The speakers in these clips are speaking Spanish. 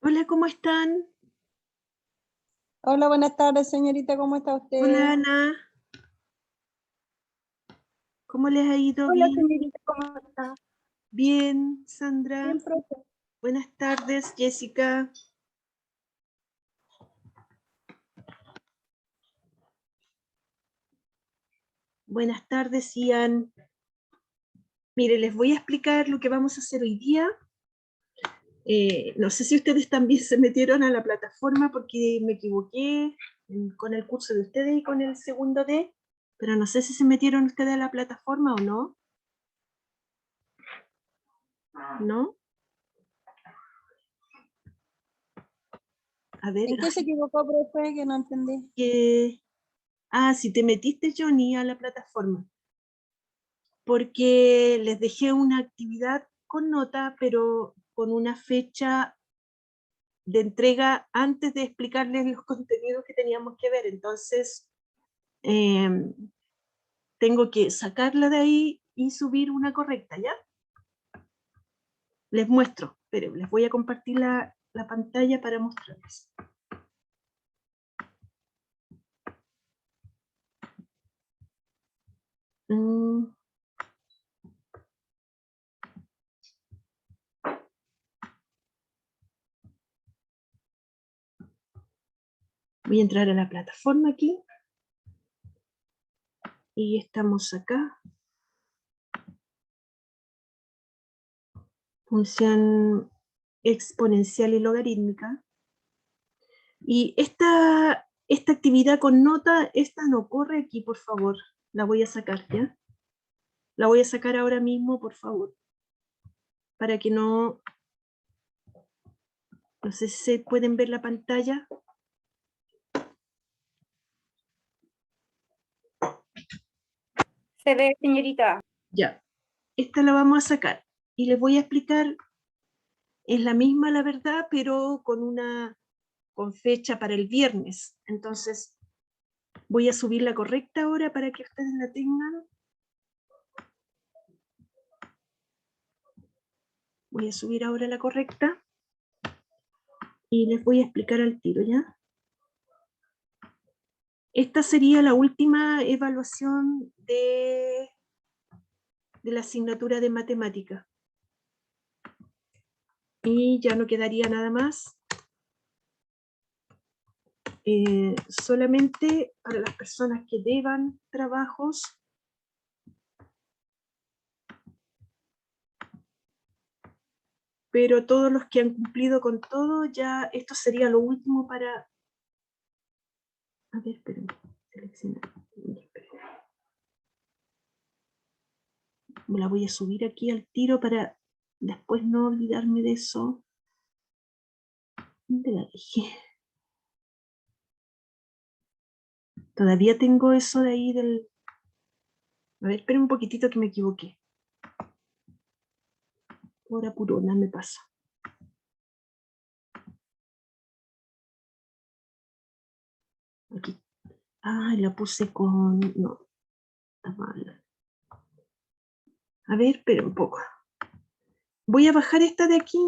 Hola, ¿cómo están? Hola, buenas tardes, señorita, ¿cómo está Hola, usted? Ana. ¿Cómo les ha ido? Hola, Bien, señorita, ¿cómo está? bien, Sandra. Bien, profe. Buenas tardes, Jessica. Buenas tardes, Ian. Mire, les voy a explicar lo que vamos a hacer hoy día. No sé si ustedes también se metieron a la plataforma porque me equivoqué con el curso de ustedes y con el segundo D, pero no sé si se metieron ustedes a la plataforma o no. ¿No? A ver, ¿En qué se equivocó, profe? Que no entendí. si te metiste, Johnny, a la plataforma, porque les dejé una actividad con nota, pero con una fecha de entrega antes de explicarles los contenidos que teníamos que ver. Entonces, eh, tengo que sacarla de ahí y subir una correcta, ¿ya? Les muestro, pero les voy a compartir la pantalla para mostrarles. Mm, Voy a entrar a la plataforma aquí. Y estamos acá. Función exponencial y logarítmica. Y esta actividad con nota, esta no corre aquí, por favor. La voy a sacar, ¿ya? La voy a sacar ahora mismo, por favor. Para que no sé si se pueden ver la pantalla. Se ve, señorita. Ya. Esta la vamos a sacar. Y les voy a explicar, es la misma la verdad, pero con fecha para el viernes. Entonces, voy a subir la correcta ahora para que ustedes la tengan. Voy a subir ahora la correcta. Y les voy a explicar al tiro, ¿ya? Esta sería la última evaluación de la asignatura de matemática. Y ya no quedaría nada más. Solamente para las personas que deban trabajos, pero todos los que han cumplido con todo, ya esto sería lo último para... A ver, espérenme, seleccionar. Me la voy a subir aquí al tiro para después no olvidarme de eso. ¿Dónde la dejé? Todavía tengo eso de ahí del... A ver, esperen un poquitito que me equivoqué. Por apurona me pasa. Aquí. La puse con... No, está mal. A ver, esperen un poco. Voy a bajar esta de aquí.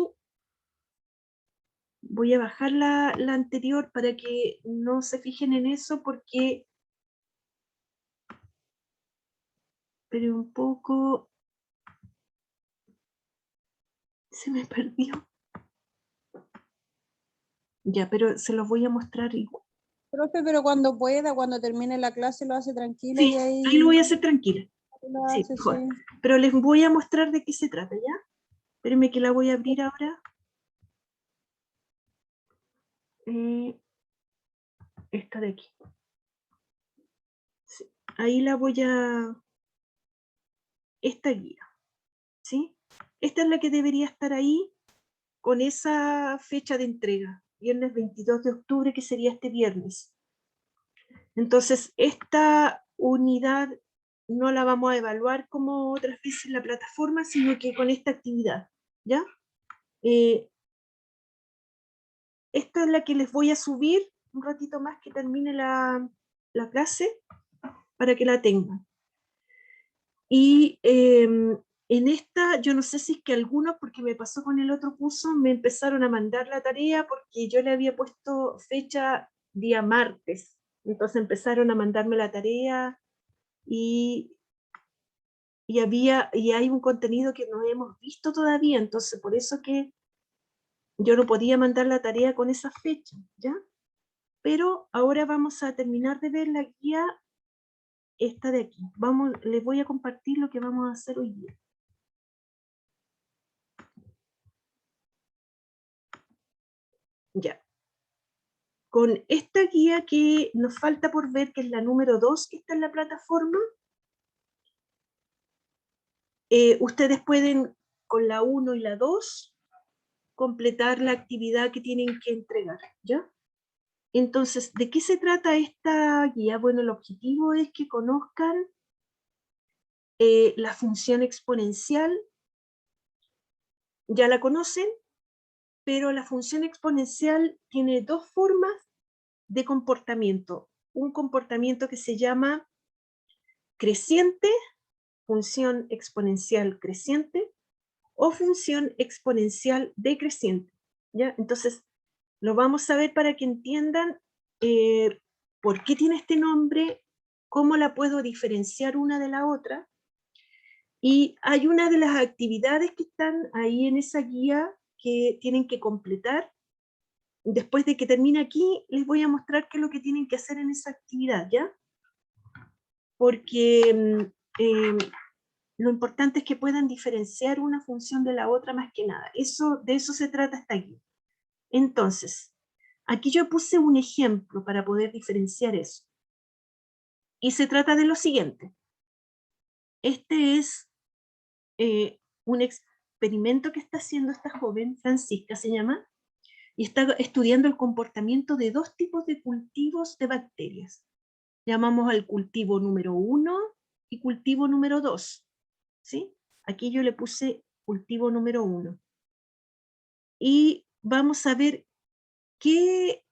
Voy a bajar la anterior para que no se fijen en eso porque... Esperen un poco. Se me perdió. Ya, pero se los voy a mostrar igual. Profe, pero cuando pueda, cuando termine la clase, lo hace tranquilo Sí, y ahí lo ahí voy a hacer tranquila. lo Sí, hace, mejor. sí. Pero les voy a mostrar de qué se trata, ¿ya? Espérenme que la voy a abrir ahora. Esta de aquí. Sí, ahí la voy a... Esta guía, ¿sí? Esta es la que debería estar ahí con esa fecha de entrega. Viernes 22 de octubre, que sería este viernes. Entonces, esta unidad no la vamos a evaluar como otras veces en la plataforma, sino que con esta actividad, ¿ya? Esta es la que les voy a subir un ratito más que termine la clase para que la tengan. Y En esta, yo no sé si es que algunos, porque me pasó con el otro curso, me empezaron a mandar la tarea porque yo le había puesto fecha día martes. Entonces empezaron a mandarme la tarea y, y hay un contenido que no hemos visto todavía, entonces por eso que yo no podía mandar la tarea con esa fecha, ¿ya? Pero ahora vamos a terminar de ver la guía esta de aquí. Les voy a compartir lo que vamos a hacer hoy día. Ya. Con esta guía que nos falta por ver, que es la número 2 que está en la plataforma, ustedes pueden con la 1 y la 2 completar la actividad que tienen que entregar, ¿ya? Entonces, ¿de qué se trata esta guía? Bueno, el objetivo es que conozcan la función exponencial, ya la conocen, pero la función exponencial tiene dos formas de comportamiento. Un comportamiento que se llama creciente, función exponencial creciente, o función exponencial decreciente, ¿ya? Entonces, lo vamos a ver para que entiendan por qué tiene este nombre, cómo la puedo diferenciar una de la otra. Y hay una de las actividades que están ahí en esa guía que tienen que completar. Después de que termine aquí, les voy a mostrar qué es lo que tienen que hacer en esa actividad, ¿ya? Porque lo importante es que puedan diferenciar una función de la otra más que nada. De eso se trata esta guía. Entonces, aquí yo puse un ejemplo para poder diferenciar eso. Y se trata de lo siguiente. Este es un experimento que está haciendo esta joven, Francisca se llama, y está estudiando el comportamiento de dos tipos de cultivos de bacterias. Llamamos al cultivo número 1 y cultivo número 2. ¿Sí? Aquí yo le puse cultivo número 1. Y vamos a ver qué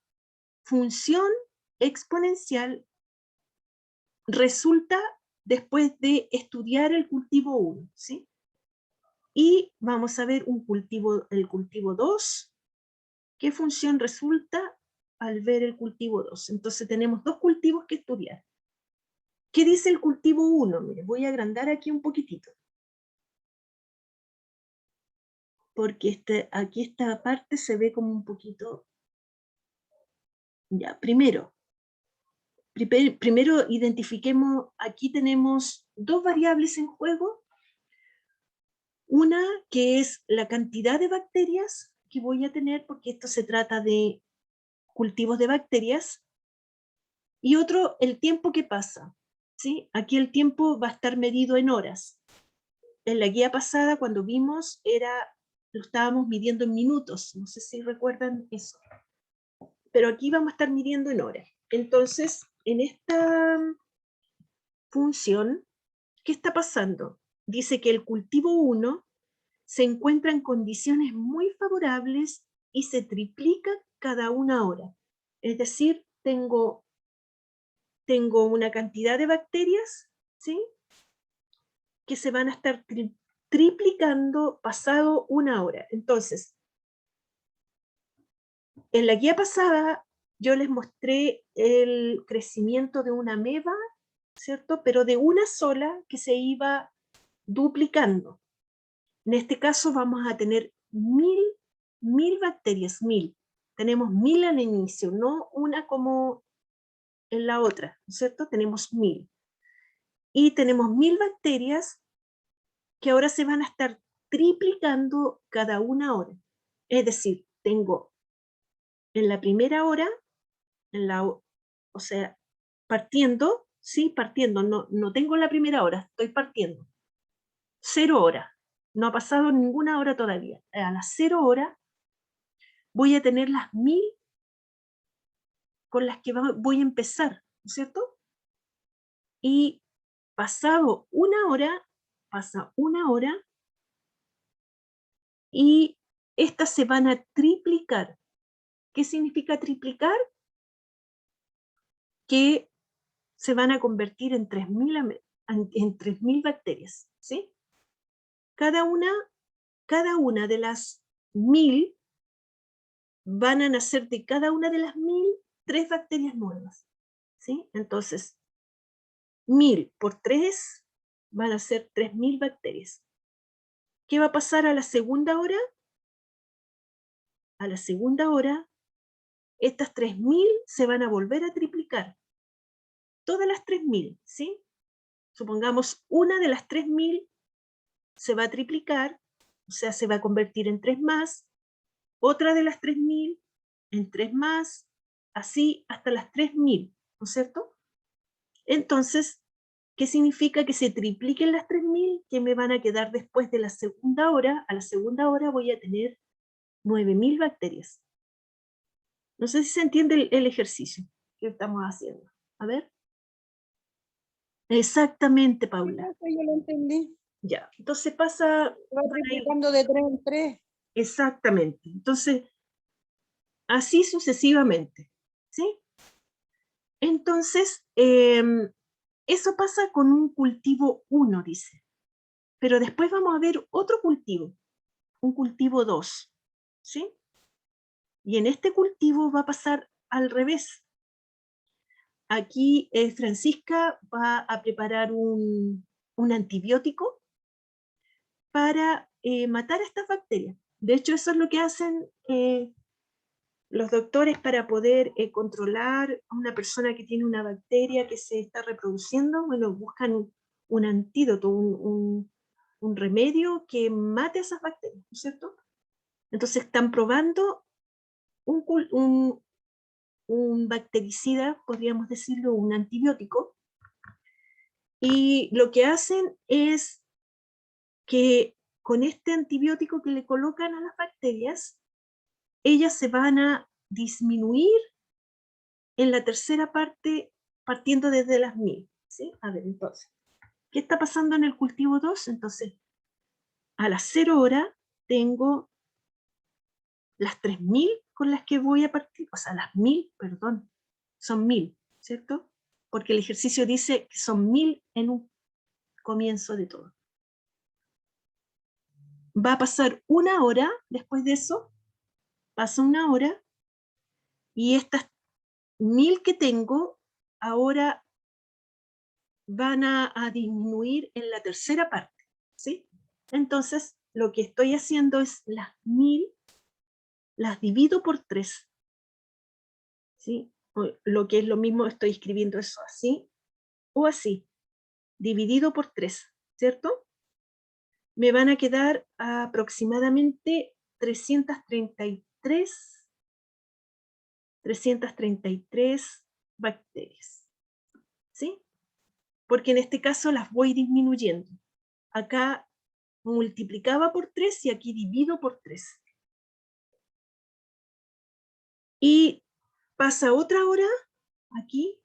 función exponencial resulta después de estudiar el cultivo 1. ¿Sí? Y vamos a ver el cultivo 2, qué función resulta al ver el cultivo 2. Entonces tenemos dos cultivos que estudiar. ¿Qué dice el cultivo 1? Mire, voy a agrandar aquí un poquitito. Porque aquí esta parte se ve como un poquito... Ya, primero identifiquemos, aquí tenemos dos variables en juego. Una que es la cantidad de bacterias que voy a tener, porque esto se trata de cultivos de bacterias, y otro, el tiempo que pasa. ¿Sí? Aquí el tiempo va a estar medido en horas. En la guía pasada, cuando vimos, lo estábamos midiendo en minutos. No sé si recuerdan eso. Pero aquí vamos a estar midiendo en horas. Entonces, en esta función, ¿qué está pasando? Dice que el cultivo 1 se encuentra en condiciones muy favorables y se triplica cada una hora. Es decir, tengo una cantidad de bacterias, ¿sí? Que se van a estar triplicando pasado una hora. Entonces, en la guía pasada yo les mostré el crecimiento de una ameba, ¿cierto? Pero de una sola que se iba duplicando. En este caso vamos a tener mil bacterias, 1000. Tenemos 1000 al inicio, no una como en la otra, ¿cierto? Tenemos 1000. Y tenemos 1000 bacterias que ahora se van a estar triplicando cada una hora. Es decir, tengo en la primera hora, o sea, partiendo, sí, partiendo, no tengo la primera hora, estoy partiendo. 0 horas, no ha pasado ninguna hora todavía. A las 0 horas voy a tener las 1000 con las que voy a empezar, ¿no es cierto? Y pasado una hora, pasa una hora, y estas se van a triplicar. ¿Qué significa triplicar? Que se van a convertir en 3000 bacterias, ¿sí? Cada una de las 1000 van a nacer de cada una de las 1000 3 bacterias nuevas, ¿sí? Entonces, 1000 por 3 van a ser 3000 bacterias. ¿Qué va a pasar a la segunda hora? A la segunda hora, estas 3000 se van a volver a triplicar. Todas las 3000, ¿sí? Supongamos una de las 3000 se va a triplicar, o sea, se va a convertir en 3 más, otra de las 3000 en 3 más, así hasta las 3000, ¿no es cierto? Entonces, ¿qué significa que se tripliquen las 3000? Que me van a quedar después de la segunda hora, a la segunda hora voy a tener 9000 bacterias. No sé si se entiende el ejercicio que estamos haciendo. A ver. Exactamente, Sí, Paula. eso yo lo entendí. Ya, entonces pasa, Va van a ir- triplicando de 3 en 3. exactamente. Entonces, así sucesivamente, ¿sí? Entonces, eso pasa con un cultivo 1, dice. Pero después vamos a ver otro cultivo, un cultivo 2, ¿sí? Y en este cultivo va a pasar al revés. Aquí Francisca va a preparar un antibiótico para matar a estas bacterias. De hecho, eso es lo que hacen los doctores para poder controlar a una persona que tiene una bacteria que se está reproduciendo. Bueno, buscan un antídoto, un remedio que mate a esas bacterias, ¿no es cierto? Entonces están probando un bactericida, podríamos decirlo, un antibiótico, y lo que hacen es que con este antibiótico que le colocan a las bacterias, ellas se van a disminuir en la tercera parte, partiendo desde las 1000, ¿sí? A ver, entonces, ¿qué está pasando en el cultivo 2? Entonces, a las 0 horas tengo las 3000 con las que voy a partir, o sea, las 1000, perdón, son 1000, ¿cierto? Porque el ejercicio dice que son 1000 en un comienzo de todo. Va a pasar una hora después de eso, pasa una hora, y estas 1000 que tengo ahora van a disminuir en la tercera parte, ¿sí? Entonces, lo que estoy haciendo es las 1000, las divido por 3, ¿sí? Lo que es lo mismo, estoy escribiendo eso así o así, dividido por 3, ¿cierto? Me van a quedar aproximadamente 333 bacterias, ¿sí? Porque en este caso las voy disminuyendo. Acá multiplicaba por 3 y aquí divido por 3. Y pasa otra hora, aquí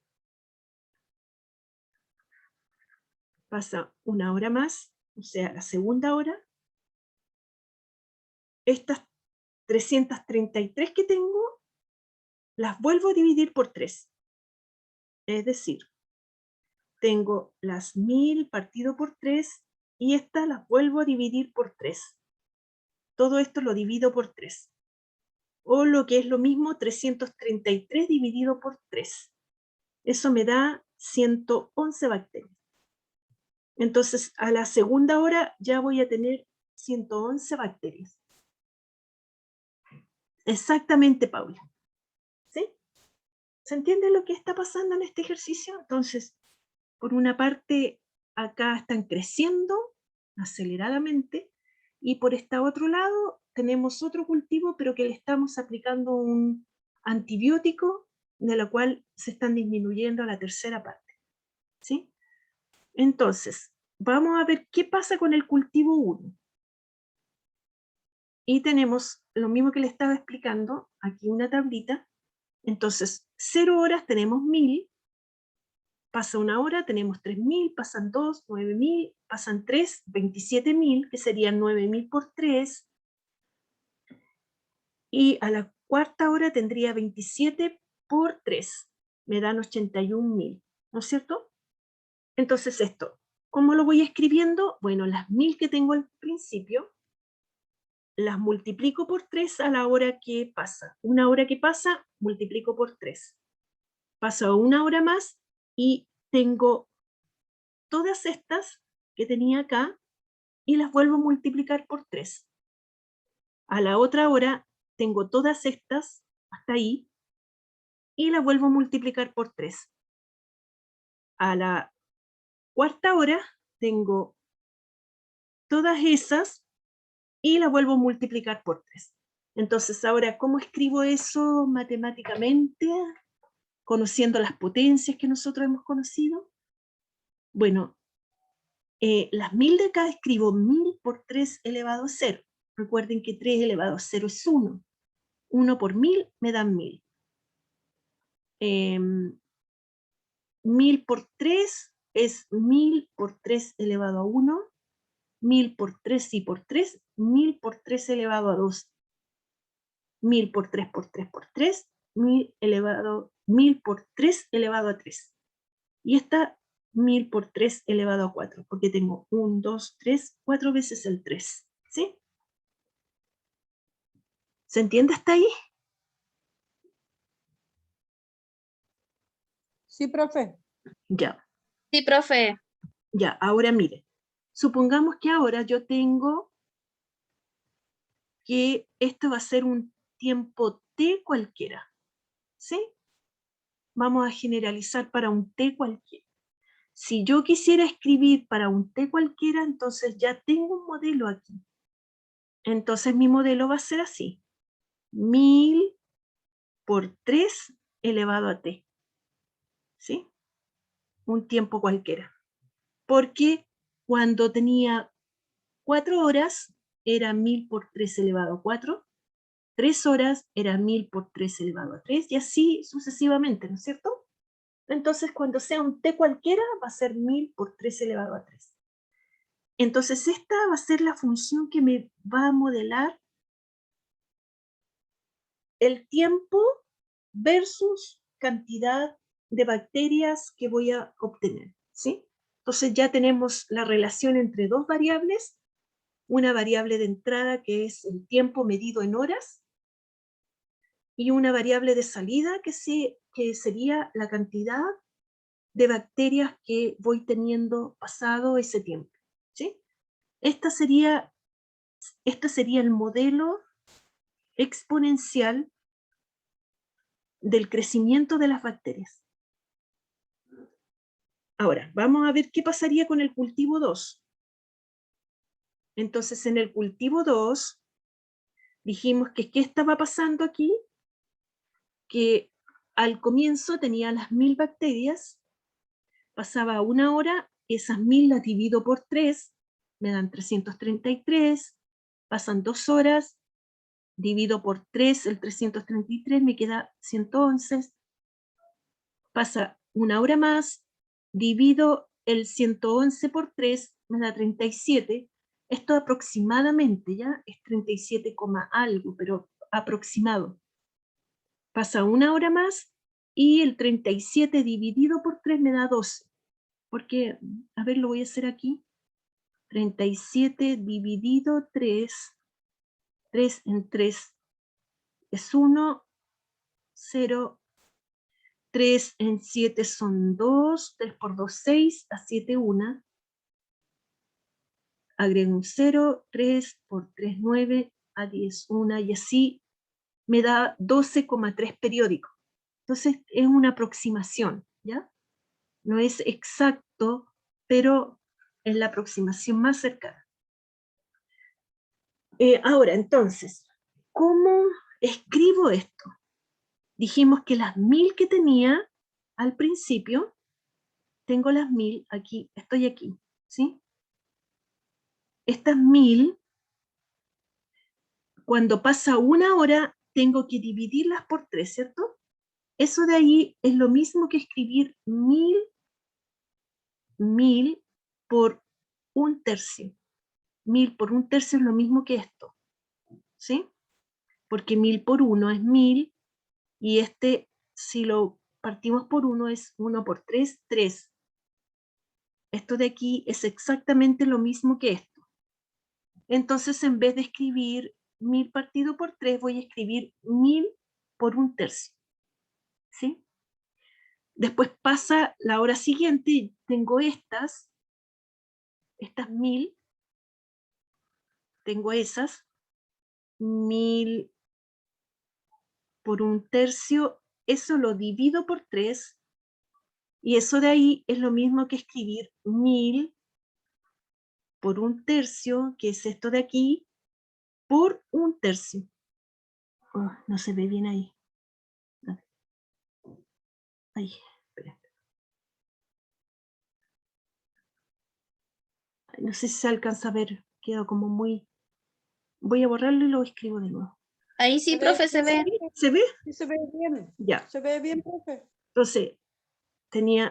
pasa una hora más, o sea, la segunda hora. Estas 333 que tengo, las vuelvo a dividir por 3. Es decir, tengo las 1000 partido por 3 y estas las vuelvo a dividir por 3. Todo esto lo divido por 3. O lo que es lo mismo, 333 dividido por 3. Eso me da 111 bacterias. Entonces, a la segunda hora ya voy a tener 111 bacterias. Exactamente, Paula. ¿Sí? ¿Se entiende lo que está pasando en este ejercicio? Entonces, por una parte, acá están creciendo aceleradamente, y por este otro lado tenemos otro cultivo, pero que le estamos aplicando un antibiótico, de lo cual se están disminuyendo a la tercera parte. ¿Sí? Entonces, vamos a ver qué pasa con el cultivo 1. Y tenemos lo mismo que le estaba explicando, aquí una tablita. Entonces, 0 horas tenemos 1000, pasa una hora, tenemos 3000, pasan 2, 9000, pasan 3, 27000, que serían 9000 por 3, y a la cuarta hora tendría 27 por 3, me dan 81000, ¿no es cierto? Entonces esto, ¿Cómo lo voy escribiendo? Bueno, las 1000 que tengo al principio, las multiplico por 3 a la hora que pasa. Una hora que pasa, multiplico por 3. Paso una hora más y tengo todas estas que tenía acá y las vuelvo a multiplicar por 3. A la otra hora tengo todas estas hasta ahí y las vuelvo a multiplicar por 3. A la cuarta hora tengo todas esas y las vuelvo a multiplicar por 3. Entonces, ahora, ¿cómo escribo eso matemáticamente? Conociendo las potencias que nosotros hemos conocido. Bueno, las 1000 de acá escribo 1000 por 3 elevado a 0. Recuerden que 3 elevado a 0 es 1. 1 por 1000 me dan 1000. 1000 por 3 es 1000 por 3 elevado a 1. 1000 por 3 y por 3, 1000 por 3 elevado a 2. 1000 por 3 por 3 por 3, 1000 por 3 elevado a 3. Y esta 1000 por 3 elevado a 4, porque tengo 1, 2, 3, 4 veces el 3. ¿Sí? ¿Se entiende hasta ahí? Sí, profe. Ya, Sí, profe. ya. Ahora mire, supongamos que ahora yo tengo que esto va a ser un tiempo t cualquiera. ¿Sí? Vamos a generalizar para un t cualquiera. Si yo quisiera escribir para un t cualquiera, entonces ya tengo un modelo aquí. Entonces mi modelo va a ser así. 1000 por 3 elevado a t. ¿Sí? Un tiempo cualquiera. Porque cuando tenía 4 horas era 1000 por 3 elevado a 4. 3 horas era 1000 por 3 elevado a 3. Y así sucesivamente, ¿no es cierto? Entonces cuando sea un t cualquiera va a ser 1000 por 3 elevado a 3. Entonces esta va a ser la función que me va a modelar el tiempo versus cantidad de bacterias que voy a obtener, ¿sí? Entonces ya tenemos la relación entre dos variables, una variable de entrada que es el tiempo medido en horas y una variable de salida que sería la cantidad de bacterias que voy teniendo pasado ese tiempo, ¿sí? Este sería el modelo exponencial del crecimiento de las bacterias. Ahora, vamos a ver qué pasaría con el cultivo 2. Entonces, en el cultivo 2, dijimos que ¿qué estaba pasando aquí? Que al comienzo tenía las 1000 bacterias, pasaba una hora, esas 1000 las divido por 3, me dan 333, pasan 2 horas, divido por 3 el 333, me queda 111, pasa una hora más, divido el 111 por 3, me da 37. Esto aproximadamente, ¿ya? Es 37, algo, pero aproximado. Pasa una hora más y el 37 dividido por 3 me da 12. Porque, a ver, lo voy a hacer aquí. 37 dividido 3, 3 en 3 es 1, 0, 3 en 7 son 2, 3 por 2, 6, a 7, 1. Agrego un 0, 3 por 3, 9, a 10, 1, y así me da 12,3 periódico. Entonces es una aproximación, ¿ya? No es exacto, pero es la aproximación más cercana. Ahora, entonces, ¿cómo escribo esto? Dijimos que las 1000 que tenía al principio, tengo las 1000 aquí, estoy aquí, ¿sí? Estas 1000, cuando pasa una hora, tengo que dividirlas por 3, ¿cierto? Eso de ahí es lo mismo que escribir 1000 por un tercio. 1000 por un tercio es lo mismo que esto, ¿sí? Porque 1000 por 1 es 1000, y este, si lo partimos por 1, es 1 por 3, 3. Esto de aquí es exactamente lo mismo que esto. Entonces, en vez de escribir 1000 partido por 3, voy a escribir 1000 por 1/3. ¿Sí? Después pasa la hora siguiente y tengo estas 1000, tengo esas, 1000 por 1/3, eso lo divido por 3, y eso de ahí es lo mismo que escribir 1000 por 1/3, que es esto de aquí, por 1/3. Oh, no se ve bien ahí. Ahí, espera. No sé si se alcanza a ver, quedó como muy... Voy a borrarlo y lo escribo de nuevo. Ahí sí, profe, se ve. ¿Se ve? Sí, se ve bien. Ya. Se ve bien, profe. Entonces,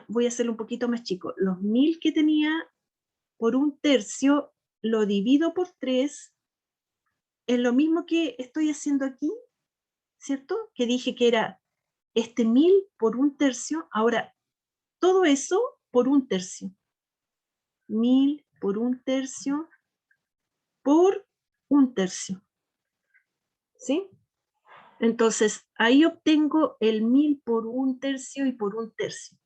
voy a hacerlo un poquito más chico. Los 1000 que tenía por 1/3 lo divido por 3. Es lo mismo que estoy haciendo aquí, ¿cierto? Que dije que era 1000 por 1/3. Ahora, todo eso por 1/3. 1000 por 1/3 por 1/3. ¿Sí? Entonces, ahí obtengo el 1000 por 1/3 y por 1/3.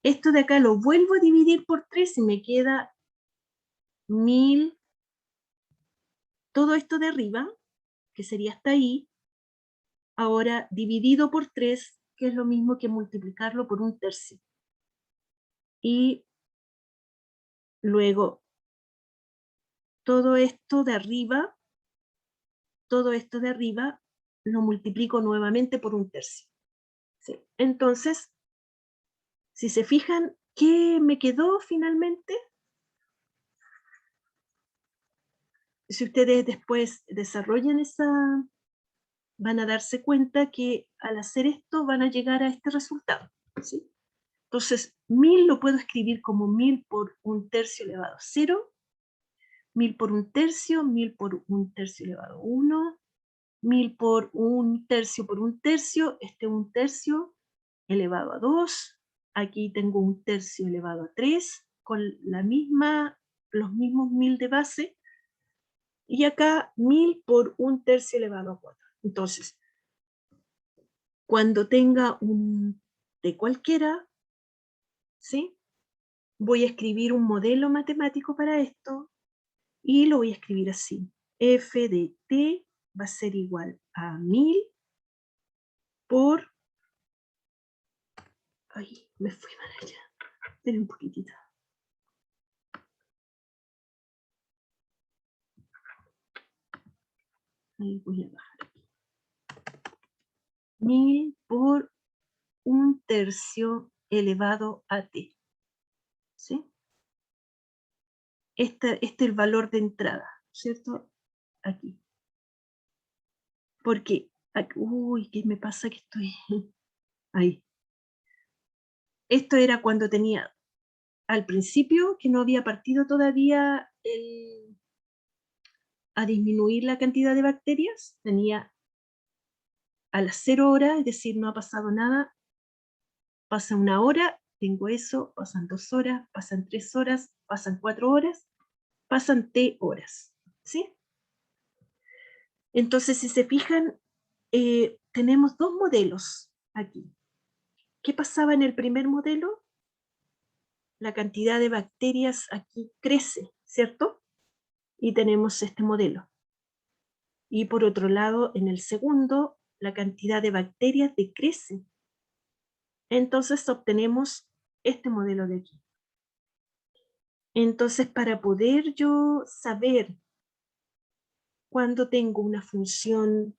Esto de acá lo vuelvo a dividir por 3 y me queda 1000, todo esto de arriba, que sería hasta ahí, ahora dividido por 3, que es lo mismo que multiplicarlo por 1/3. Y luego todo esto de arriba lo multiplico nuevamente por 1/3. ¿Sí? Entonces, si se fijan, ¿qué me quedó finalmente? Si ustedes después desarrollan van a darse cuenta que al hacer esto van a llegar a este resultado. ¿Sí? Entonces, 1000 lo puedo escribir como 1000 por 1/3 elevado a 0, 1000 por 1/3, 1000 por 1/3 elevado a 1, 1000 por 1/3 por 1/3, 1/3 elevado a 2, aquí tengo 1/3 elevado a 3, con los mismos 1000 de base, y acá 1000 por 1/3 elevado a 4. Entonces, cuando tenga un t cualquiera, ¿sí? Voy a escribir un modelo matemático para esto, y lo voy a escribir así. F de t va a ser igual a 1000 por... Ay, me fui para allá. Esperen un poquitito. Ahí voy a bajar aquí. 1000 por 1/3 elevado a t. ¿Sí? Este es el valor de entrada, ¿cierto? Aquí. Porque, uy, ¿qué me pasa que estoy ahí? Esto era cuando tenía, al principio, que no había partido todavía a disminuir la cantidad de bacterias, tenía a las 0 horas, es decir, no ha pasado nada, pasa 1 hora, tengo eso, pasan 2 horas, pasan 3 horas, pasan 4 horas, pasan t horas, ¿sí? Entonces, si se fijan, tenemos dos modelos aquí. ¿Qué pasaba en el primer modelo? La cantidad de bacterias aquí crece, ¿cierto? Y tenemos este modelo. Y por otro lado, en el segundo, la cantidad de bacterias decrece. Entonces obtenemos este modelo de aquí. Entonces, para poder yo saber cuándo tengo una función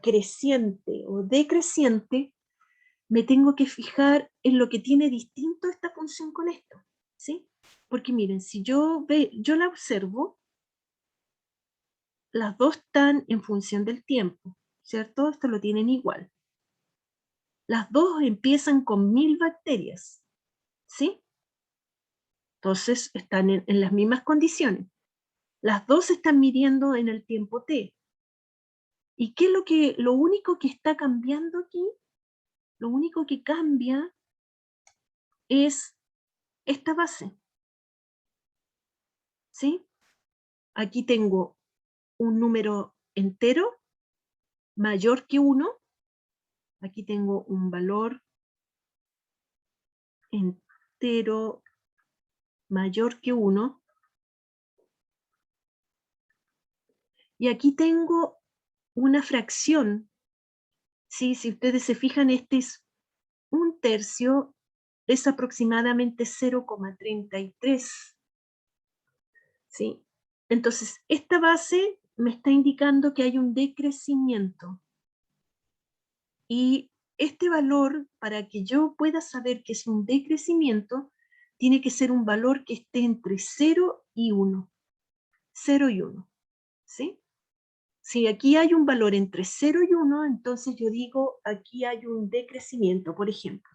creciente o decreciente, me tengo que fijar en lo que tiene distinto esta función con esto, ¿sí? Porque miren, si yo la observo, las dos están en función del tiempo, ¿cierto? Esto lo tienen igual. Las dos empiezan con 1000 bacterias, ¿sí? Entonces están en las mismas condiciones. Las dos están midiendo en el tiempo t. ¿Y qué es lo único que está cambiando aquí? Lo único que cambia es esta base, ¿sí? Aquí tengo un número entero mayor que 1. Aquí tengo un valor entero mayor que 1. Y aquí tengo una fracción, ¿sí? Si ustedes se fijan, este es 1/3, es aproximadamente 0,33, ¿sí? Entonces, esta base me está indicando que hay un decrecimiento. Y este valor, para que yo pueda saber que es un decrecimiento, tiene que ser un valor que esté entre 0 y 1. 0 y 1, ¿sí? Si aquí hay un valor entre 0 y 1, entonces yo digo, aquí hay un decrecimiento, por ejemplo.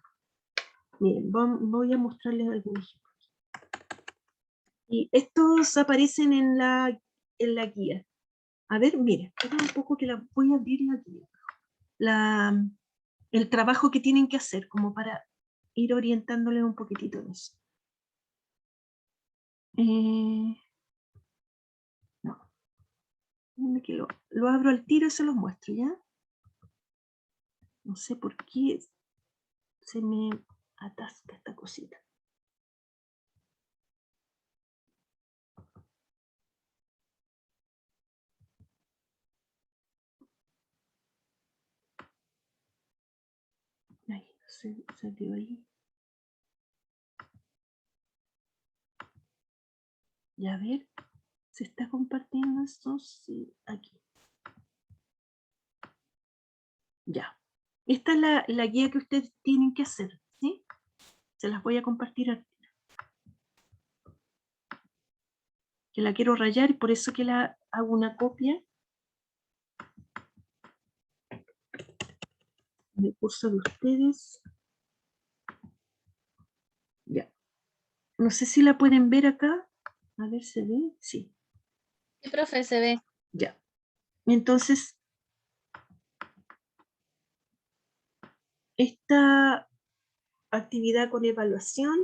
Miren, voy a mostrarles algún ejemplo. Y estos aparecen en la guía. A ver, miren, espera un poco que voy a abrir la guía. El trabajo que tienen que hacer, como para ir orientándoles un poquitito en eso. No, que lo abro al tiro y se los muestro, ¿ya? No sé por qué se me atasca esta cosita. Ay, se salió ahí. Ya, a ver, ¿se está compartiendo esto? Sí, aquí. Ya. Esta es la guía que ustedes tienen que hacer, ¿sí? Se las voy a compartir al tiro. Que la quiero rayar y por eso que la hago una copia del curso de ustedes. Ya. No sé si la pueden ver acá. A ver, ¿se ve? Sí. Sí, profe, se ve. Ya. Entonces, esta actividad con evaluación,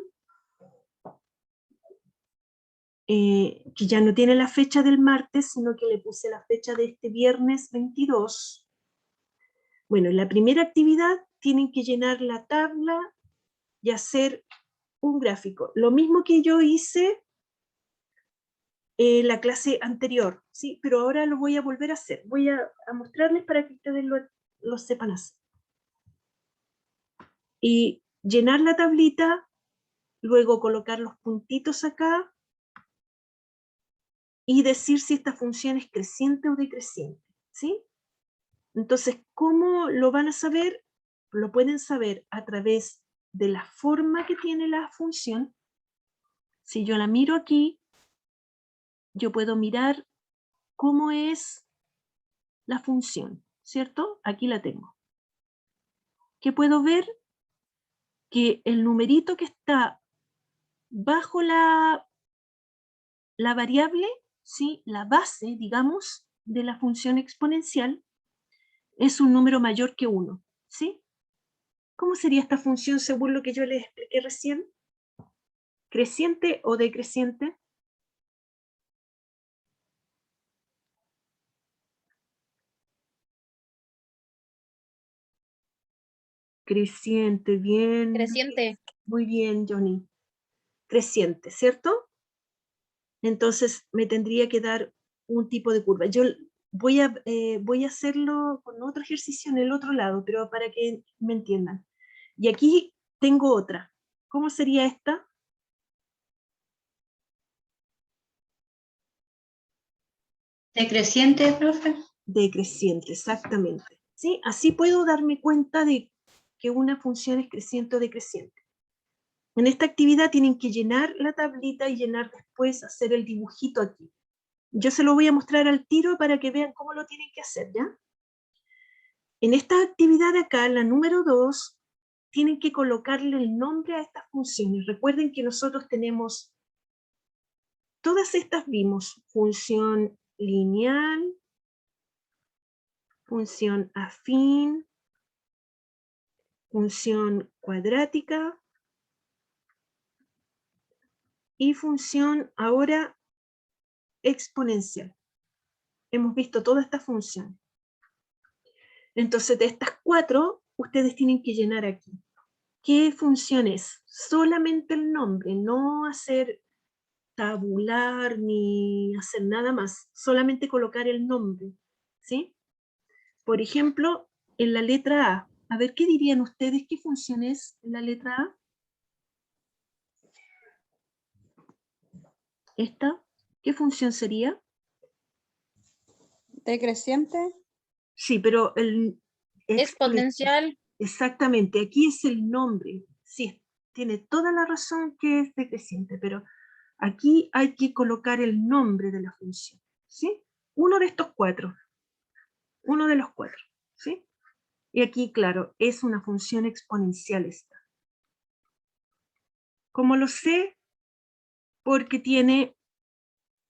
que ya no tiene la fecha del martes, sino que le puse la fecha de este viernes 22. Bueno, en la primera actividad tienen que llenar la tabla y hacer un gráfico. Lo mismo que yo hice en la clase anterior, ¿sí? Pero ahora lo voy a volver a hacer. Voy a mostrarles para que ustedes lo sepan hacer. Y llenar la tablita, luego colocar los puntitos acá y decir si esta función es creciente o decreciente, ¿sí? Entonces, ¿cómo lo van a saber? Lo pueden saber a través de la forma que tiene la función. Si yo la miro aquí, yo puedo mirar cómo es la función, ¿cierto? Aquí la tengo. ¿Qué puedo ver? Que el numerito que está bajo la variable, ¿sí? La base, digamos, de la función exponencial, es un número mayor que 1, ¿sí? ¿Cómo sería esta función según lo que yo les expliqué recién? ¿Creciente o decreciente? Creciente, bien. Creciente. Muy bien, Johnny. Creciente, ¿cierto? Entonces me tendría que dar un tipo de curva. Yo voy a hacerlo con otro ejercicio en el otro lado, pero para que me entiendan. Y aquí tengo otra. ¿Cómo sería esta? Decreciente, profe. Decreciente, exactamente. ¿Sí? Así puedo darme cuenta de que una función es creciente o decreciente. En esta actividad tienen que llenar la tablita y llenar después, hacer el dibujito aquí. Yo se lo voy a mostrar al tiro para que vean cómo lo tienen que hacer, ¿ya? En esta actividad acá, la número 2, tienen que colocarle el nombre a estas funciones. Recuerden que nosotros tenemos, todas estas vimos, función lineal, función afín, función cuadrática y función ahora exponencial. Hemos visto todas estas funciones. Entonces, de estas 4, ustedes tienen que llenar aquí. ¿Qué función es? Solamente el nombre, no hacer tabular ni hacer nada más, solamente colocar el nombre, ¿sí? Por ejemplo, en la letra A ver, ¿qué dirían ustedes? ¿Qué función es en la letra A? ¿Esta? ¿Qué función sería? Decreciente. Sí, pero el Exponencial. exactamente, aquí es el nombre. Sí, tiene toda la razón que es decreciente, pero aquí hay que colocar el nombre de la función, ¿sí? Uno de estos 4. Uno de los 4, ¿sí? Y aquí, claro, es una función exponencial esta. ¿Cómo lo sé? Porque tiene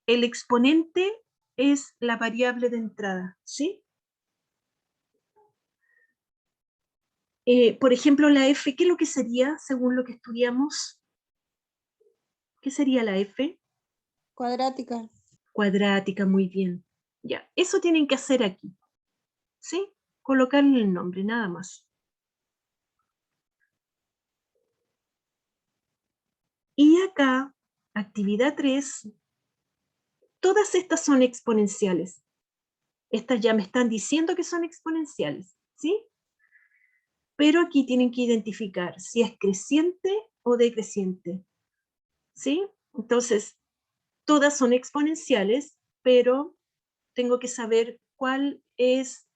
el exponente es la variable de entrada, ¿sí? Por ejemplo, la f, ¿qué es lo que sería según lo que estudiamos? ¿Qué sería la f? Cuadrática. Cuadrática, muy bien. Ya, eso tienen que hacer aquí, ¿sí? Colocarle el nombre, nada más. Y acá, actividad 3, todas estas son exponenciales. Estas ya me están diciendo que son exponenciales, ¿sí? Pero aquí tienen que identificar si es creciente o decreciente, ¿sí? Entonces, todas son exponenciales, pero tengo que saber cuál es,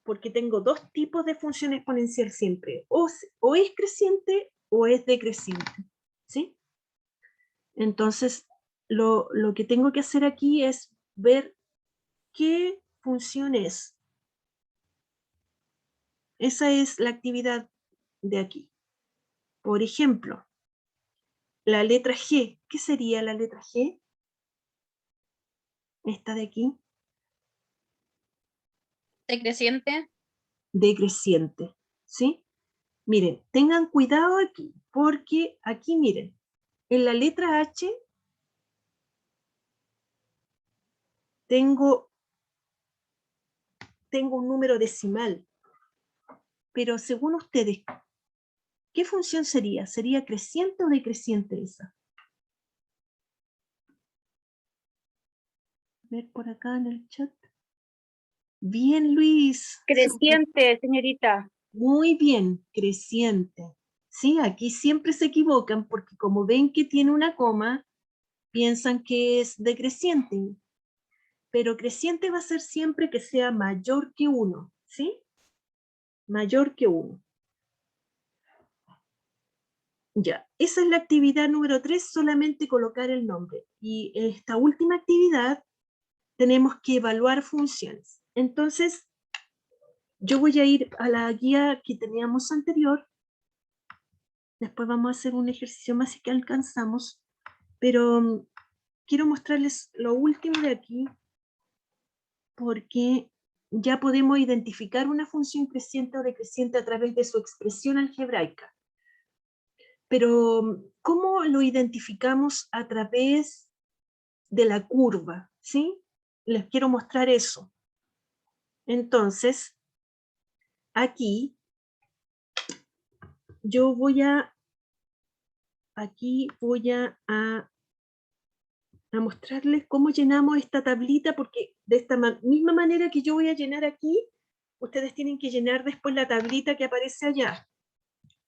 porque tengo 2 tipos de función exponencial siempre, o es creciente o es decreciente, ¿sí? Entonces, lo que tengo que hacer aquí es ver qué función es. Esa es la actividad de aquí. Por ejemplo, la letra G. ¿Qué sería la letra G? Esta de aquí. Decreciente. Decreciente, ¿sí? Miren, tengan cuidado aquí, porque aquí, miren, en la letra H tengo un número decimal, pero según ustedes, ¿qué función sería? ¿Sería creciente o decreciente esa? A ver por acá en el chat. Bien, Luis. Creciente, señorita. Muy bien, creciente. Sí, aquí siempre se equivocan porque como ven que tiene una coma, piensan que es decreciente. Pero creciente va a ser siempre que sea mayor que 1, ¿sí? Mayor que 1. Ya, esa es la actividad número 3, solamente colocar el nombre. Y en esta última actividad tenemos que evaluar funciones. Entonces, yo voy a ir a la guía que teníamos anterior. Después vamos a hacer un ejercicio más si que alcanzamos. Pero quiero mostrarles lo último de aquí, porque ya podemos identificar una función creciente o decreciente a través de su expresión algebraica. Pero, ¿cómo lo identificamos? A través de la curva, ¿sí? Les quiero mostrar eso. Entonces, aquí, yo voy a, a mostrarles cómo llenamos esta tablita, porque de esta misma manera que yo voy a llenar aquí, ustedes tienen que llenar después la tablita que aparece allá,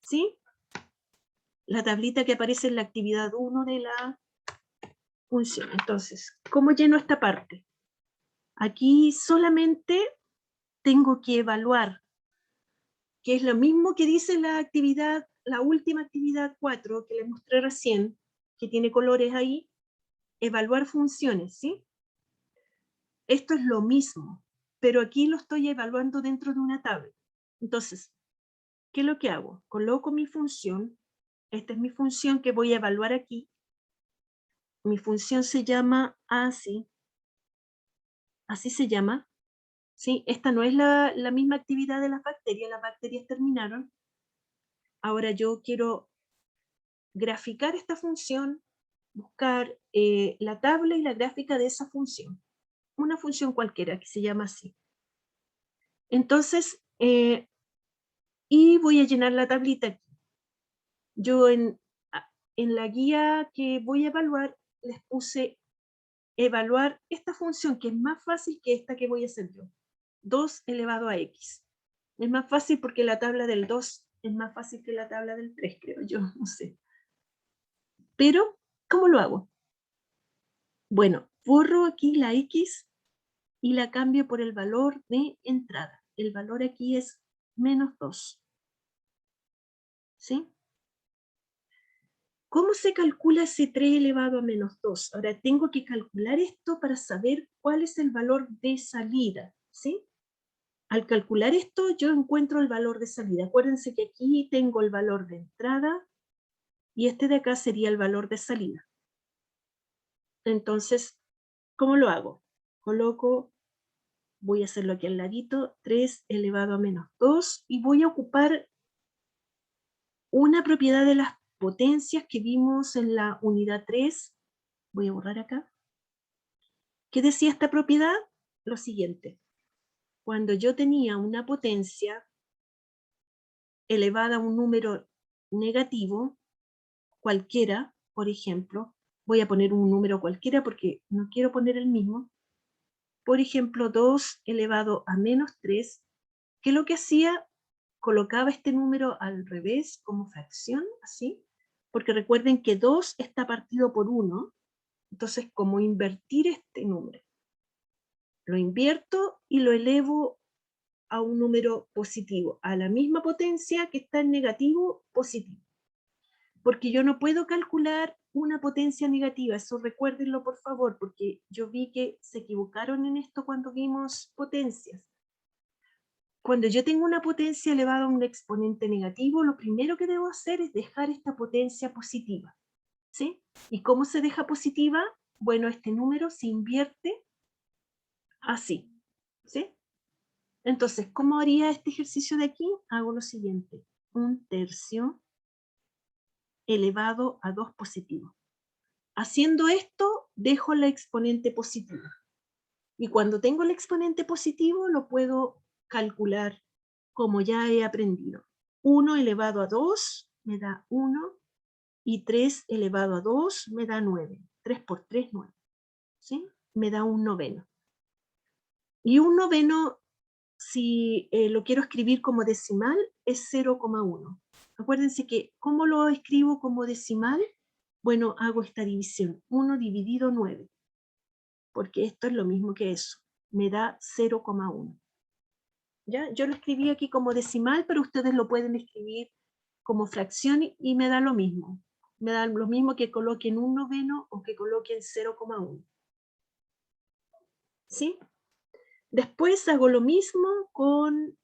¿sí? La tablita que aparece en la actividad 1 de la función. Entonces, ¿cómo lleno esta parte? Aquí solamente tengo que evaluar, que es lo mismo que dice la actividad, la última actividad 4 que les mostré recién, que tiene colores ahí, evaluar funciones, ¿sí? Esto es lo mismo, pero aquí lo estoy evaluando dentro de una tabla. Entonces, ¿qué es lo que hago? Coloco mi función, esta es mi función que voy a evaluar aquí. Mi función se llama así se llama, ¿sí? Esta no es la misma actividad de las bacterias terminaron. Ahora yo quiero graficar esta función buscar la tabla y la gráfica de esa función. Una función cualquiera que se llama así. Entonces, y voy a llenar la tablita aquí. Yo en la guía que voy a evaluar, les puse evaluar esta función, que es más fácil que esta que voy a hacer yo. 2 elevado a x. Es más fácil porque la tabla del 2 es más fácil que la tabla del 3, creo yo, no sé. Pero, ¿cómo lo hago? Bueno, borro aquí la x y la cambio por el valor de entrada. El valor aquí es -2. ¿Sí? ¿Cómo se calcula ese 3 elevado a -2? Ahora tengo que calcular esto para saber cuál es el valor de salida. ¿Sí? Al calcular esto, yo encuentro el valor de salida. Acuérdense que aquí tengo el valor de entrada y este de acá sería el valor de salida. Entonces, ¿cómo lo hago? Coloco, voy a hacerlo aquí al ladito, 3 elevado a -2 y voy a ocupar una propiedad de las potencias que vimos en la unidad 3. Voy a borrar acá. ¿Qué decía esta propiedad? Lo siguiente. Cuando yo tenía una potencia elevada a un número negativo, cualquiera, por ejemplo, voy a poner un número cualquiera porque no quiero poner el mismo, por ejemplo, 2 elevado a -3, que lo que hacía, colocaba este número al revés como fracción, así, porque recuerden que 2 está partido por 1, entonces como invertir este número. Lo invierto y lo elevo a un número positivo, a la misma potencia que está en negativo, positivo. Porque yo no puedo calcular una potencia negativa, eso recuérdenlo por favor, porque yo vi que se equivocaron en esto cuando vimos potencias. Cuando yo tengo una potencia elevada a un exponente negativo, lo primero que debo hacer es dejar esta potencia positiva. ¿Sí? ¿Y cómo se deja positiva? Bueno, este número se invierte así. ¿Sí? Entonces, ¿cómo haría este ejercicio de aquí? Hago lo siguiente. 1/3 elevado a 2 positivo. Haciendo esto, dejo la exponente positiva. Y cuando tengo el exponente positivo, lo puedo calcular como ya he aprendido. 1 elevado a 2 me da 1 y 3 elevado a 2 me da 9. 3 por 3, 9. ¿Sí? Me da un noveno. Y un noveno, si lo quiero escribir como decimal, es 0,1. Acuérdense que, ¿cómo lo escribo como decimal? Bueno, hago esta división. 1 dividido 9. Porque esto es lo mismo que eso. Me da 0,1. ¿Ya? Yo lo escribí aquí como decimal, pero ustedes lo pueden escribir como fracción y me da lo mismo. Me da lo mismo que coloquen un noveno o que coloquen 0,1. ¿Sí? Después hago lo mismo con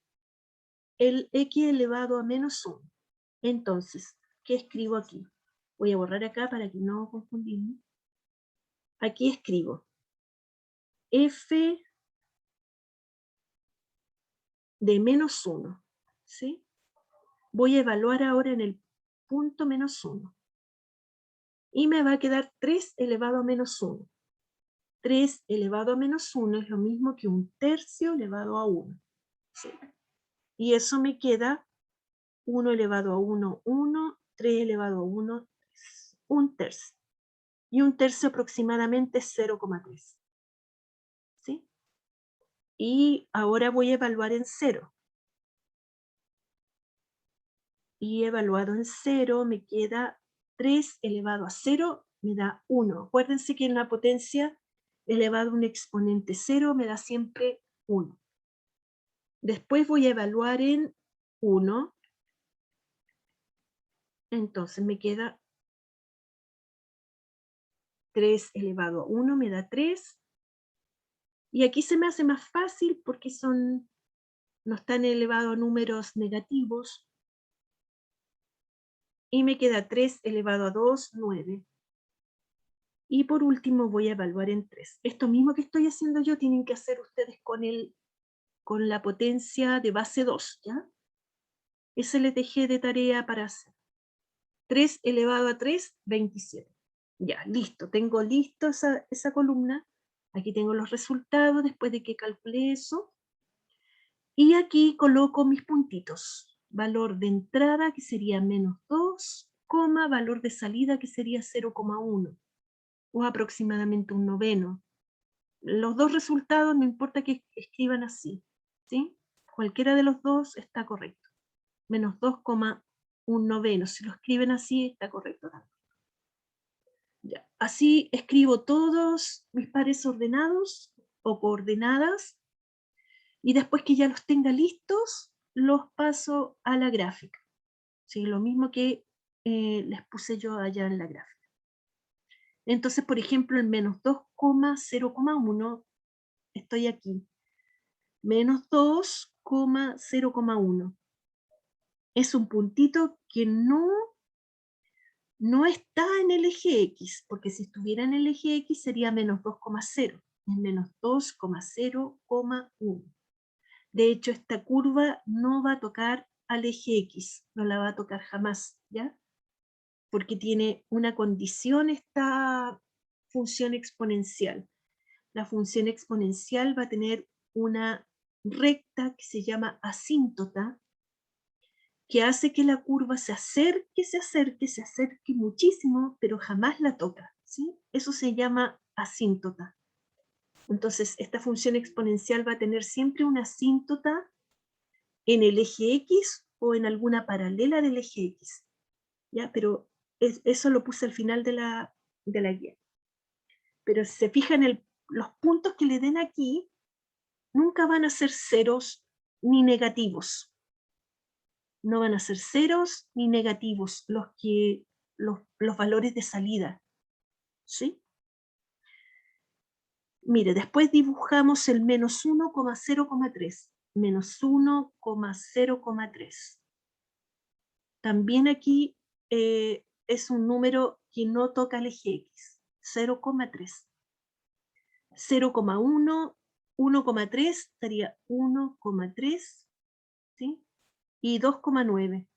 el x elevado a -1. Entonces, ¿qué escribo aquí? Voy a borrar acá para que no confundamos. Aquí escribo f de -1. ¿Sí? Voy a evaluar ahora en el punto -1. Y me va a quedar 3 elevado a -1. 3 elevado a -1 es lo mismo que 1/3 elevado a 1. ¿Sí? Y eso me queda 1 elevado a 1, 1, 3 elevado a 1, 3. 1/3. Y 1/3 aproximadamente es 0,3. ¿Sí? Y ahora voy a evaluar en 0. Y evaluado en 0 me queda 3 elevado a 0, me da 1. Acuérdense que en la potencia elevado a un exponente 0 me da siempre 1. Después voy a evaluar en 1. Entonces me queda 3 elevado a 1, me da 3. Y aquí se me hace más fácil porque no están elevados a números negativos. Y me queda 3 elevado a 2, 9. Y por último voy a evaluar en 3. Esto mismo que estoy haciendo yo tienen que hacer ustedes con la potencia de base 2, ¿ya? Ese les dejé de tarea para hacer. 3 elevado a 3, 27. Ya, listo, tengo listo esa columna. Aquí tengo los resultados después de que calculé eso. Y aquí coloco mis puntitos. Valor de entrada, que sería -2, valor de salida, que sería 0,1, o aproximadamente un noveno. Los dos resultados, no importa que escriban así, ¿sí? Cualquiera de los dos está correcto. -2,1 noveno. Si lo escriben así, está correcto también. Ya. Así escribo todos mis pares ordenados o coordenadas, y después que ya los tenga listos, los paso a la gráfica. ¿Sí? Lo mismo que les puse yo allá en la gráfica. Entonces, por ejemplo, el -2,0,1, estoy aquí. -2,0,1. Es un puntito que no está en el eje X, porque si estuviera en el eje X sería -2,0, es -2,0,1. De hecho, esta curva no va a tocar al eje X, no la va a tocar jamás, ¿ya? Porque tiene una condición esta función exponencial. La función exponencial va a tener una recta que se llama asíntota, que hace que la curva se acerque muchísimo, pero jamás la toca, ¿sí? Eso se llama asíntota. Entonces, esta función exponencial va a tener siempre una asíntota en el eje X o en alguna paralela del eje X, ¿ya? Pero eso lo puse al final de la guía. Pero si se fijan, los puntos que le den aquí nunca van a ser ceros ni negativos. No van a ser ceros ni negativos los valores de salida, ¿sí? Mire, después dibujamos el -1,0,3. -1,0,3. También aquí es un número que no toca el eje X. 0,3. 0,1, 1,3 estaría 1,3, ¿sí? Y 2,9.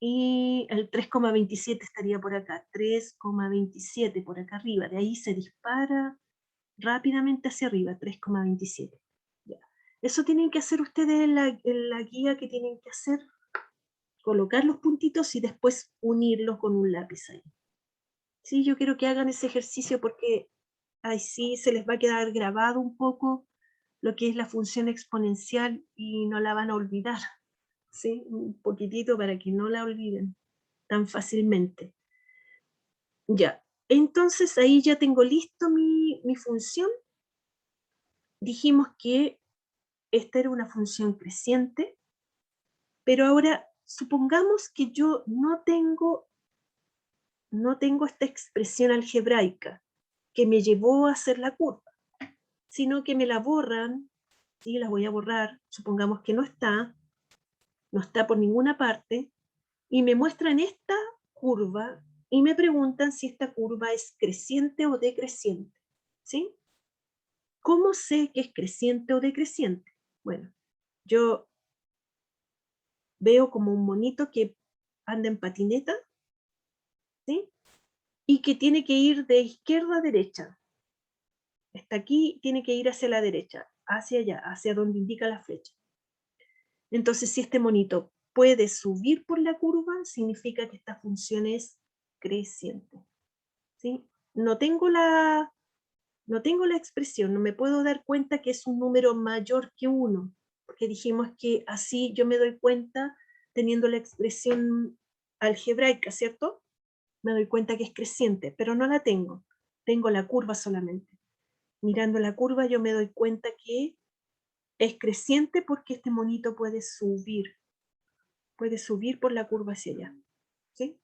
Y el 3,27 estaría por acá, 3,27 por acá arriba. De ahí se dispara rápidamente hacia arriba, 3,27. Ya. Eso tienen que hacer ustedes en la guía que tienen que hacer, colocar los puntitos y después unirlos con un lápiz ahí. Sí, yo quiero que hagan ese ejercicio porque así se les va a quedar grabado un poco lo que es la función exponencial y no la van a olvidar, ¿sí? Un poquitito para que no la olviden tan fácilmente. Ya, entonces ahí ya tengo listo mi función. Dijimos que esta era una función creciente, pero ahora supongamos que yo no tengo esta expresión algebraica que me llevó a hacer la curva, sino que me la borran, ¿sí? La voy a borrar, supongamos que no está por ninguna parte, y me muestran esta curva y me preguntan si esta curva es creciente o decreciente, ¿sí? ¿Cómo sé que es creciente o decreciente? Bueno, yo veo como un monito que anda en patineta, ¿sí? Y que tiene que ir de izquierda a derecha. Está aquí, tiene que ir hacia la derecha, hacia allá, hacia donde indica la flecha. Entonces, si este monito puede subir por la curva, significa que esta función es creciente, ¿sí? No tengo la expresión, no me puedo dar cuenta que es un número mayor que 1, porque dijimos que así yo me doy cuenta teniendo la expresión algebraica, ¿cierto? Me doy cuenta que es creciente, pero no la tengo la curva solamente. Mirando la curva yo me doy cuenta que es creciente porque este monito puede subir por la curva hacia allá, ¿sí?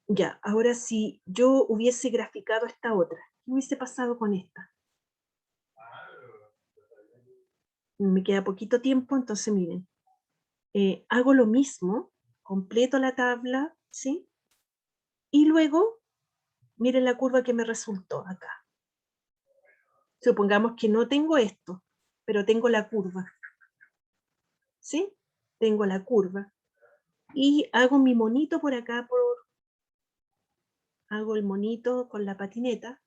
Ya, ahora si yo hubiese graficado esta otra, ¿qué hubiese pasado con esta? Me queda poquito tiempo, entonces miren, hago lo mismo, completo la tabla, ¿sí? Y luego, miren la curva que me resultó acá. Supongamos que no tengo esto, pero tengo la curva, ¿sí? Tengo la curva. y hago mi monito por acá, hago el monito con la patineta.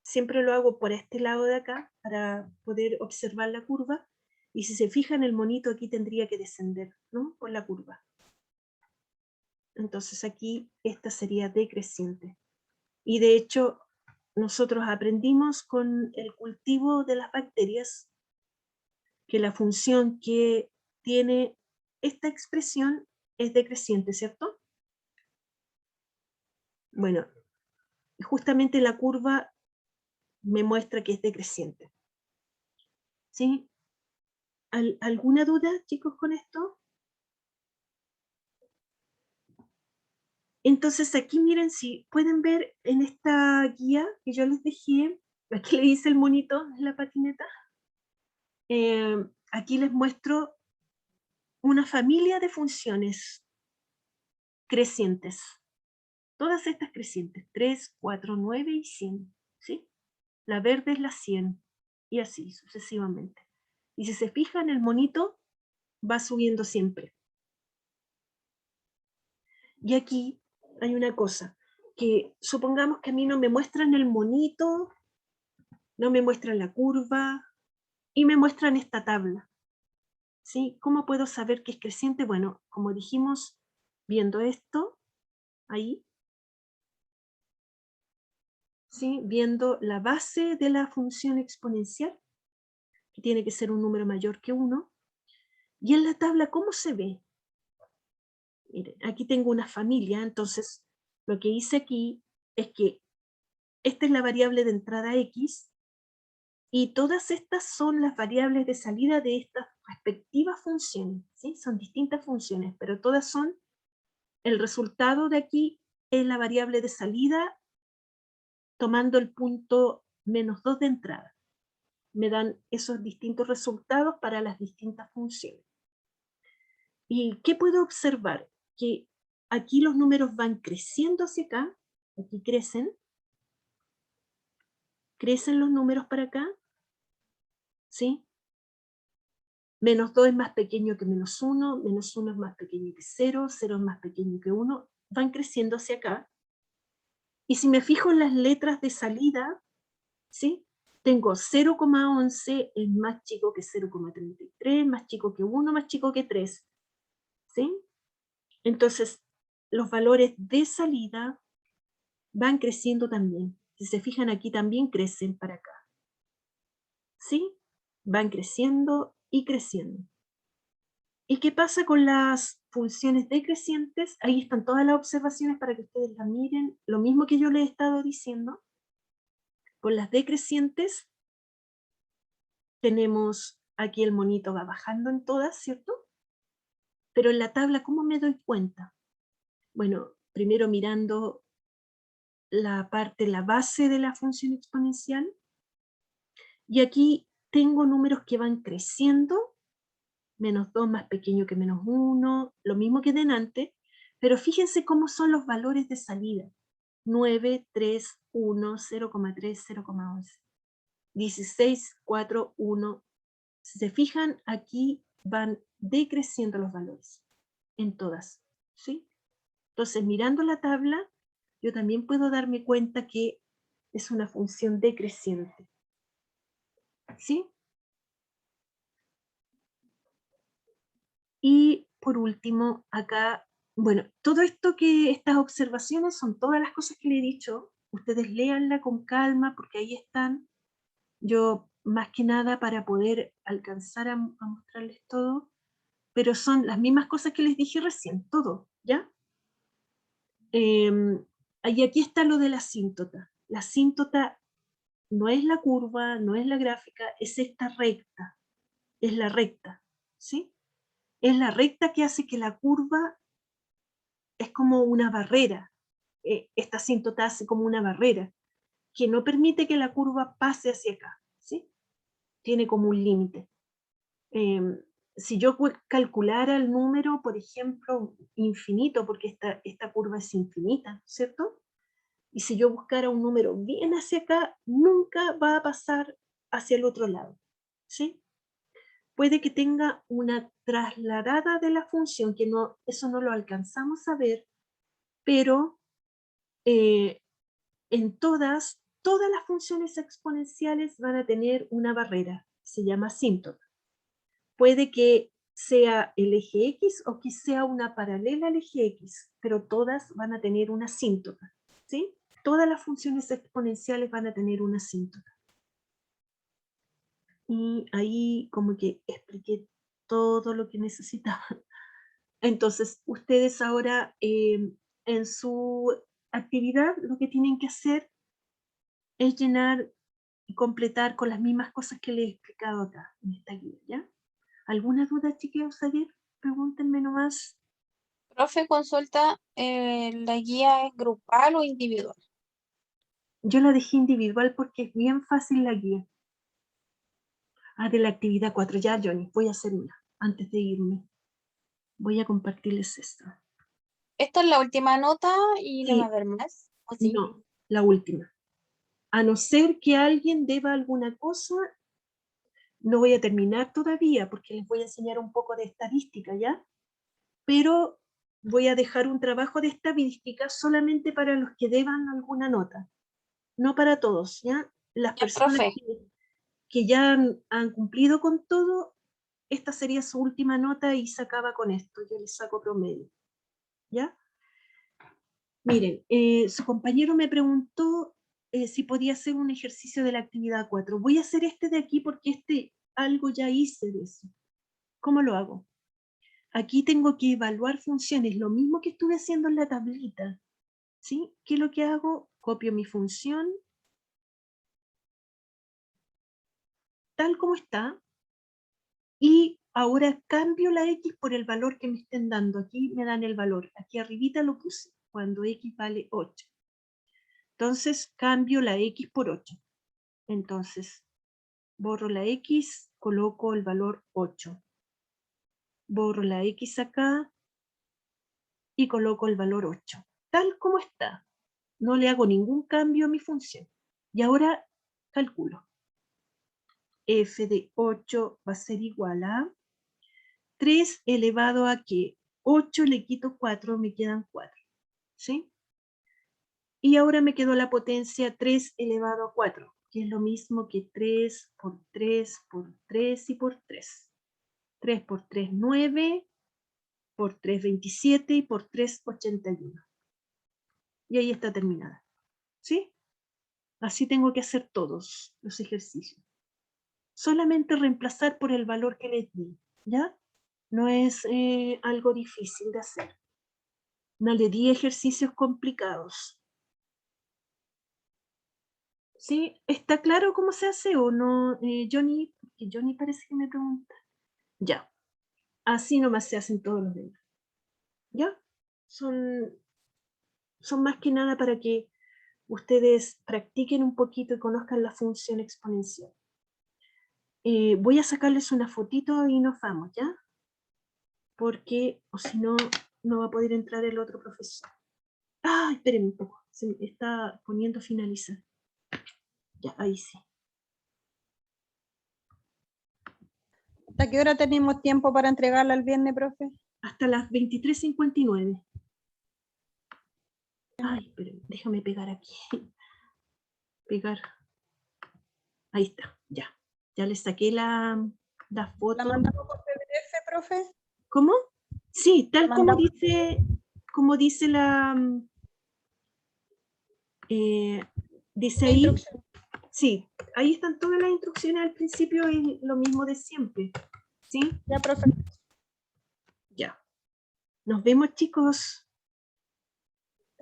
Siempre lo hago por este lado de acá para poder observar la curva. Y si se fijan, el monito aquí tendría que descender, ¿no? Por la curva. Entonces aquí esta sería decreciente. Y de hecho, nosotros aprendimos con el cultivo de las bacterias que la función que tiene esta expresión es decreciente, ¿cierto? Bueno, justamente la curva me muestra que es decreciente. ¿Sí? ¿Alguna duda, chicos, con esto? Entonces aquí miren, si pueden ver en esta guía que yo les dejé, aquí le hice el monito en la patineta, aquí les muestro una familia de funciones crecientes. Todas estas crecientes, 3, 4, 9 y 100, ¿sí? La verde es la 100, y así sucesivamente. Y si se fijan, el monito va subiendo siempre. Y aquí hay una cosa, que supongamos que a mí no me muestran el monito, no me muestran la curva, y me muestran esta tabla. ¿Sí? ¿Cómo puedo saber que es creciente? Bueno, como dijimos, viendo esto, ahí, ¿sí? Viendo la base de la función exponencial, que tiene que ser un número mayor que 1, y en la tabla, ¿cómo se ve? Miren, aquí tengo una familia, entonces lo que hice aquí es que esta es la variable de entrada x, y todas estas son las variables de salida de estas respectivas funciones, ¿sí? Son distintas funciones, pero todas son, el resultado de aquí es la variable de salida tomando el punto -2 de entrada. Me dan esos distintos resultados para las distintas funciones. ¿Y qué puedo observar? Que aquí los números van creciendo hacia acá, aquí crecen los números para acá, ¿sí? -2 es más pequeño que -1, -1 es más pequeño que 0, 0 es más pequeño que 1, van creciendo hacia acá. Y si me fijo en las letras de salida, ¿sí? Tengo 0,11 es más chico que 0,33, más chico que 1, más chico que 3, ¿sí? Entonces, los valores de salida van creciendo también. Si se fijan aquí también crecen para acá, ¿sí? Van creciendo y creciendo. ¿Y qué pasa con las funciones decrecientes? Ahí están todas las observaciones para que ustedes las miren. Lo mismo que yo les he estado diciendo. Con las decrecientes tenemos aquí el monito va bajando en todas, ¿cierto? Pero en la tabla, ¿cómo me doy cuenta? Bueno, primero mirando la parte, la base de la función exponencial. Y aquí tengo números que van creciendo, -2 más pequeño que -1, lo mismo que delante, pero fíjense cómo son los valores de salida. 9, 3, 1, 0,3, 0,11. 16, 4, 1. Si se fijan, aquí van decreciendo los valores, en todas, ¿sí? Entonces, mirando la tabla, yo también puedo darme cuenta que es una función decreciente, ¿sí? Y por último, acá, bueno, todo esto que estas observaciones son todas las cosas que le he dicho, ustedes léanla con calma porque ahí están. Yo, más que nada, para poder alcanzar a mostrarles todo, pero son las mismas cosas que les dije recién, todo, ¿ya? Y aquí está lo de la asíntota. La asíntota no es la curva, no es la gráfica, es esta recta, es la recta, ¿sí? Es la recta que hace que la curva es como una barrera, esta asíntota hace como una barrera, que no permite que la curva pase hacia acá, ¿sí? Tiene como un límite. Si yo calculara el número, por ejemplo, infinito, porque esta curva es infinita, ¿cierto? Y si yo buscara un número bien hacia acá, nunca va a pasar hacia el otro lado, ¿sí? puede que tenga una trasladada de la función, que no, eso no lo alcanzamos a ver, pero en todas las funciones exponenciales van a tener una barrera, se llama asíntota. Puede que sea el eje X o que sea una paralela al eje X, pero todas van a tener una asíntota, ¿sí? Todas las funciones exponenciales van a tener una asíntota. Y ahí como que expliqué todo lo que necesitaba. Entonces, ustedes ahora en su actividad lo que tienen que hacer es llenar y completar con las mismas cosas que les he explicado acá, en esta guía, ¿ya? ¿Alguna duda, chiquillos, ayer? Pregúntenme nomás. Profe, consulta, ¿la guía es grupal o individual? Yo la dejé individual porque es bien fácil la guía. Ah, de la actividad 4. Ya, Johnny, voy a hacer una antes de irme. Voy a compartirles esto. Esta es la última nota y no Sí. va a haber más. ¿O sí? No, la última. A no ser que alguien deba alguna cosa, no voy a terminar todavía porque les voy a enseñar un poco de estadística, ¿ya? Pero voy a dejar un trabajo de estadística solamente para los que deban alguna nota, no para todos, ¿ya? Las Ya, personas profe. que ya han cumplido con todo, esta sería su última nota y se acaba con esto, yo les saco promedio, ¿ya? Miren, su compañero me preguntó si podía hacer un ejercicio de la actividad 4. Voy a hacer este de aquí porque algo ya hice de eso. ¿Cómo lo hago? Aquí tengo que evaluar funciones, lo mismo que estuve haciendo en la tablita. ¿Sí? ¿Qué es lo que hago? Copio mi función tal como está y ahora cambio la X por el valor que me estén dando. Aquí me dan el valor. Aquí arribita lo puse, cuando X vale 8. Entonces cambio la X por 8. Entonces borro la X, coloco el valor 8. Borro la X acá y coloco el valor 8. Tal como está. No le hago ningún cambio a mi función. Y ahora calculo. F de 8 va a ser igual a 3 elevado a que 8 le quito 4, me quedan 4. ¿Sí? Y ahora me quedó la potencia 3 elevado a 4, que es lo mismo que 3 por 3 por 3 y por 3. 3 por 3, 9, por 3, 27 y por 3, 81. Y ahí está terminada. ¿Sí? Así tengo que hacer todos los ejercicios. Solamente reemplazar por el valor que les di, ¿ya? No es algo difícil de hacer. No le di ejercicios complicados. ¿Sí? ¿Está claro cómo se hace o no, Johnny? Porque Johnny parece que me pregunta. Ya. Así nomás se hacen todos los demás. ¿Ya? Son más que nada para que ustedes practiquen un poquito y conozcan la función exponencial. Voy a sacarles una fotito y nos vamos, ¿ya? Porque, o si no, no va a poder entrar el otro profesor. Ah, espérenme un poco. Se me está poniendo a finalizar. Ya, ahí sí. ¿Hasta qué hora tenemos tiempo para entregarla el viernes, profe? Hasta las 23:59. Ay, espérenme, déjame pegar aquí. Pegar. Ahí está, ya. Ya le saqué la ¿La foto. mandamos por PDF, profe? ¿Cómo? Sí, ¿La tal mandamos? como dice dice La ahí, instrucción. sí, ahí están todas las instrucciones al principio y lo mismo de siempre, ¿sí? Ya, profe. Ya. Nos vemos, chicos.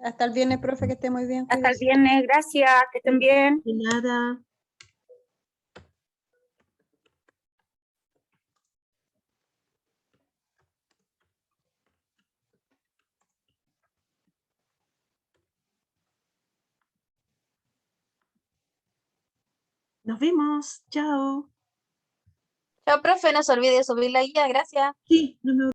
Hasta el viernes, profe, que esté muy bien. Hasta el Cuídese. viernes, gracias, que estén bien. De nada. Nos vemos. Chao. Chao, profe, no se olvide de subir la guía. Gracias. Sí, no me